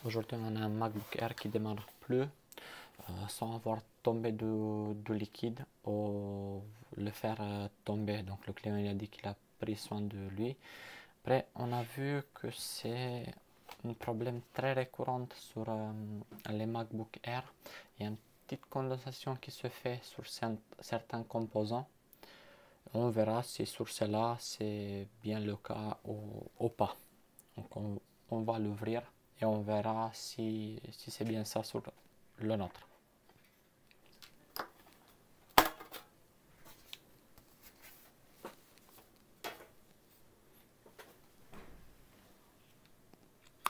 Aujourd'hui, on a un MacBook Air qui démarre plus sans avoir tombé du liquide ou le faire tomber. Donc le client il a dit qu'il a pris soin de lui. Après, on a vu que c'est un problème très récurrent sur les MacBook Air. Il y a une petite condensation qui se fait sur certains composants. On verra si sur cela c'est bien le cas ou pas. Donc on va l'ouvrir et on verra si c'est bien ça sur le nôtre.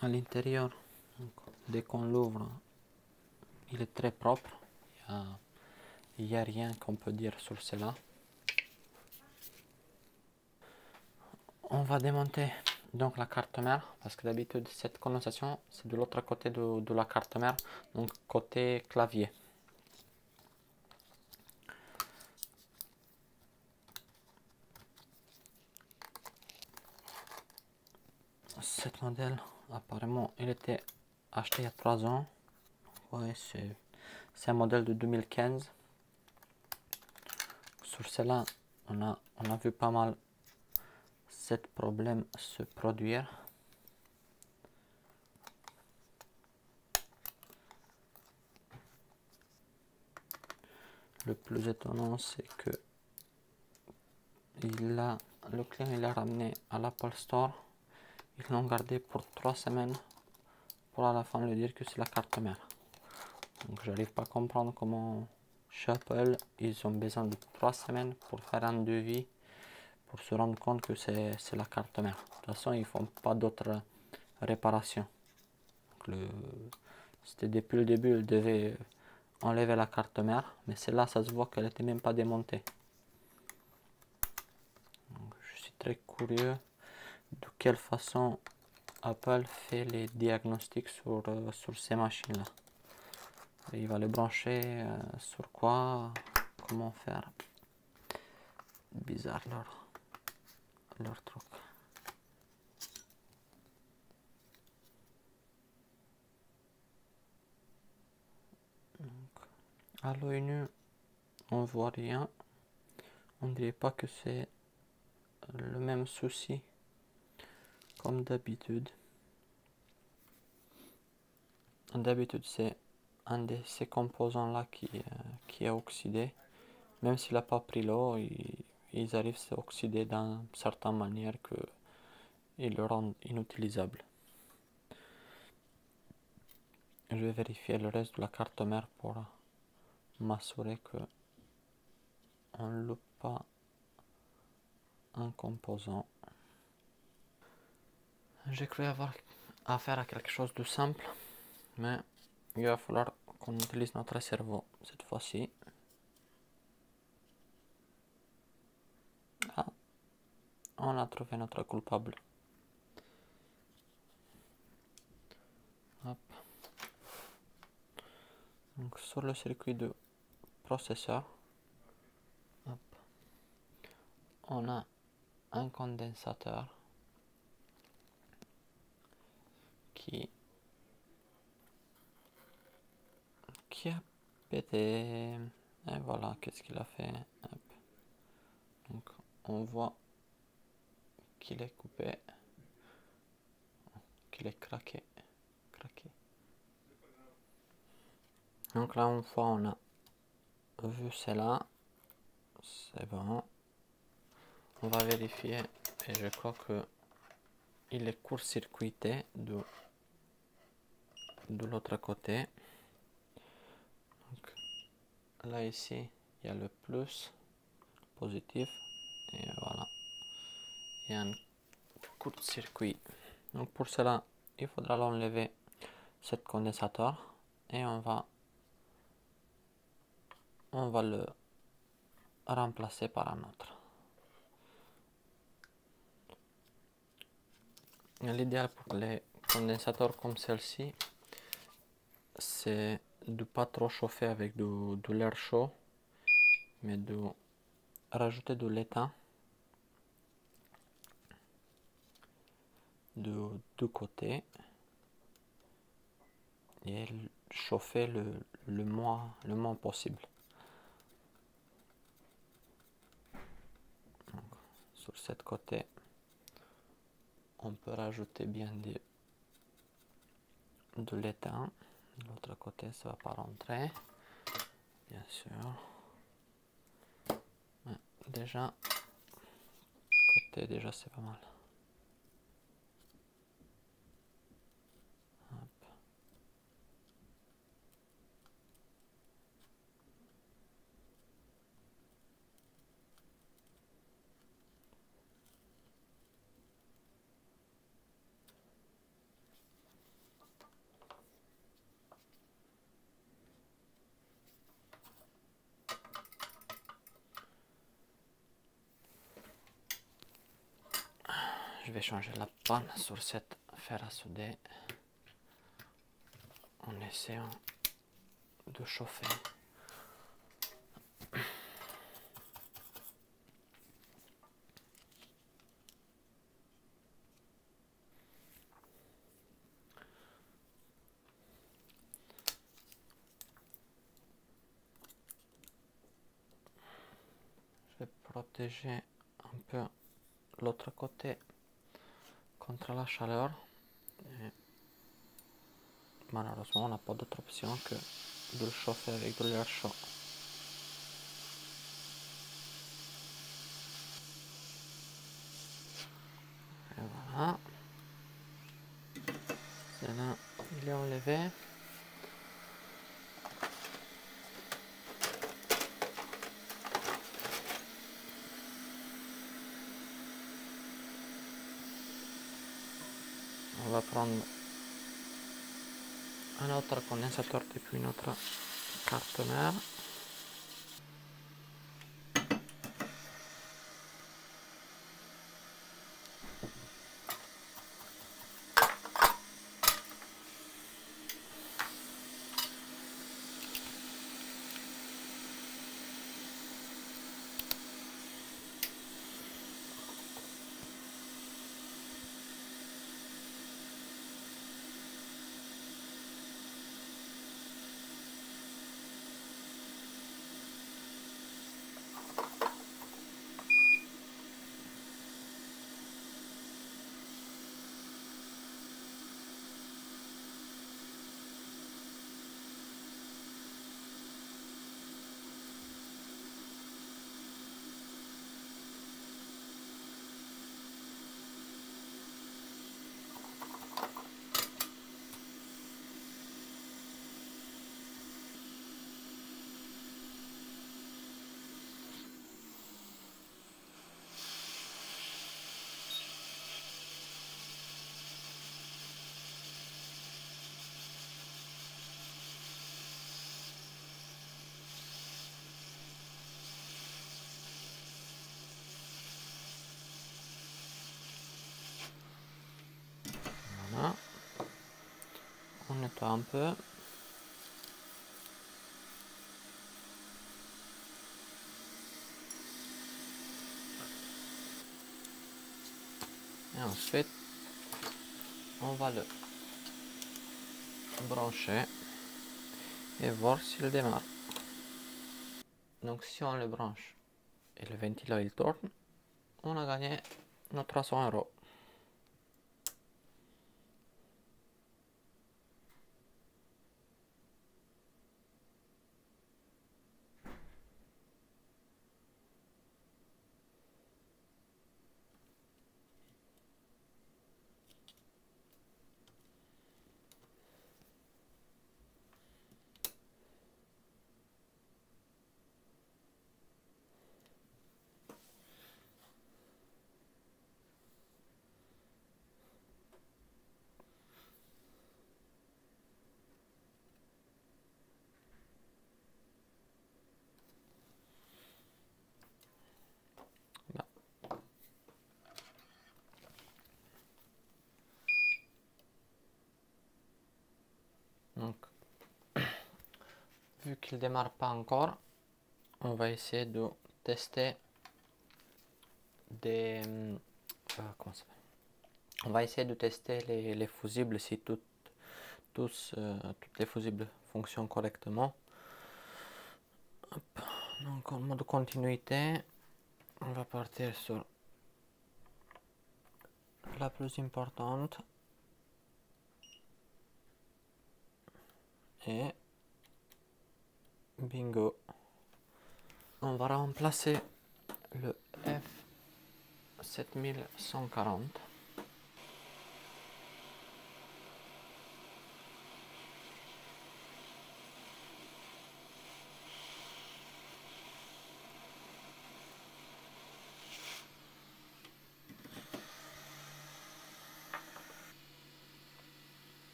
À l'intérieur, dès qu'on l'ouvre, il est très propre. Il n'y a rien qu'on peut dire sur cela. On va démonter donc la carte mère parce que d'habitude cette condensation c'est de l'autre côté de la carte mère, donc côté clavier. Cette modèle apparemment il était acheté il y a 3 ans. Ouais, c'est un modèle de 2015. Sur cela on a vu pas mal ce problème se produire. Le plus étonnant c'est que le client il l'a ramené à l'Apple Store. Ils l'ont gardé pour 3 semaines pour à la fin lui dire que c'est la carte mère. Donc j'arrive pas à comprendre comment chez Apple ils ont besoin de 3 semaines pour faire un devis pour se rendre compte que c'est la carte mère. De toute façon ils font pas d'autres réparations. C'était depuis le début, ils devaient enlever la carte mère, mais celle-là ça se voit qu'elle était même pas démontée. Donc, je suis très curieux de quelle façon Apple fait les diagnostics sur ces machines là. Il va les brancher sur quoi, comment faire. Bizarre leur truc. Donc, à l'œil nu on voit rien, on dirait pas que c'est le même souci comme d'habitude. D'habitude c'est un de ces composants là qui est oxydé, même s'il n'a pas pris l'eau, ils arrivent à s'oxyder d'une certaine manière que ils le rendent inutilisable. Je vais vérifier le reste de la carte mère pour m'assurer que on ne loupe pas un composant. J'ai cru avoir affaire à quelque chose de simple, mais il va falloir qu'on utilise notre cerveau cette fois-ci. Ah, on a trouvé notre coupable. Hop. Donc sur le circuit de processeur, hop, on a un condensateur qui a pété. Et voilà, qu'est-ce qu'il a fait. Hop. Donc on voit qu'il est coupé, qu'il est craqué. Donc là une fois on a vu cela, c'est bon. On va vérifier et je crois que il est court-circuité de l'autre côté. Donc, là ici il y a le plus positif et voilà, il y a un court-circuit. Donc pour cela il faudra l'enlever cet condensateur et on va le remplacer par un autre. L'idéal pour les condensateurs comme celle-ci, c'est de pas trop chauffer avec de l'air chaud, mais de rajouter de l'étain de deux côtés. et chauffer le moins possible. Donc, sur cette côté, on peut rajouter bien de l'étain. De l'autre côté, ça va pas rentrer, bien sûr. Ouais, déjà, côté déjà c'est pas mal. Hop. Je vais changer la panne sur cette fer à souder en essayant de chauffer. Je vais protéger un peu l'autre côté contre la chaleur. Et malheureusement, on n'a pas d'autre option que de le chauffer avec de l'air chaud. Et voilà. Celle-là, il est enlevé. On va prendre un autre condensateur depuis une autre carte mère. Voilà. On nettoie un peu. Et ensuite, on va le brancher et voir s'il démarre. Donc si on le branche et le ventilo il tourne, on a gagné nos 300 €. Donc, vu qu'il démarre pas encore, on va essayer de tester des... comment ça s'appelle? On va essayer de tester les fusibles si tout toutes les fusibles fonctionnent correctement. Hop. Donc en mode continuité, on va partir sur la plus importante. Et bingo. On va remplacer le F7140.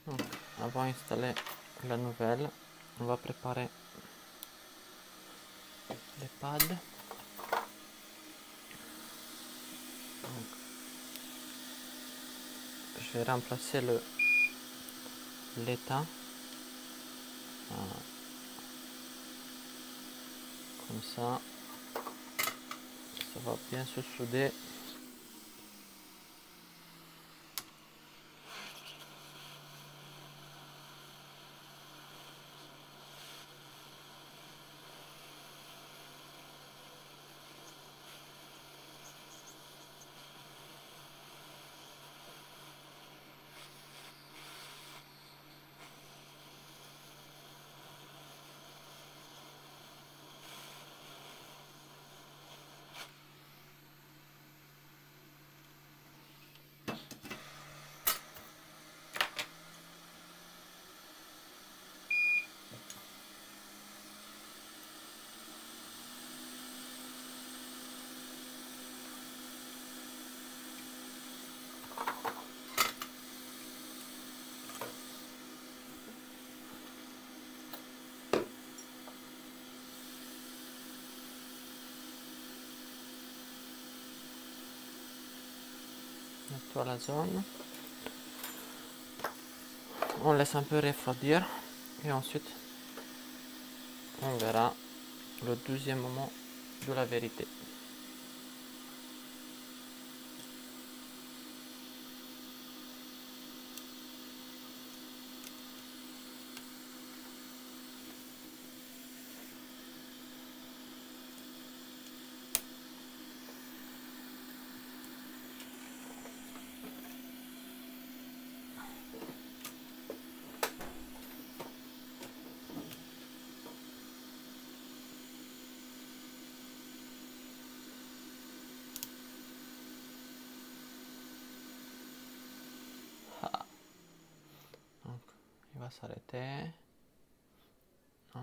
Donc, avant d'installer la nouvelle, on va préparer les pads. Donc, je vais remplacer l'étain. Comme ça va bien se souder. Nettoie la zone. On laisse un peu refroidir et ensuite on verra le deuxième moment de la vérité. Ah. Donc, il va s'arrêter. Non,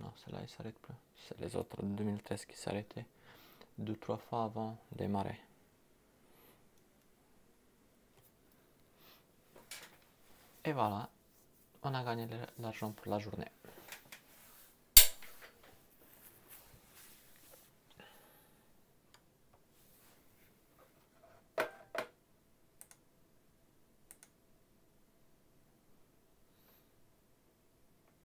non, celle-là il s'arrête plus. C'est les autres de 2013 qui s'arrêtaient 2-3 fois avant de démarrer. Et voilà, on a gagné l'argent pour la journée.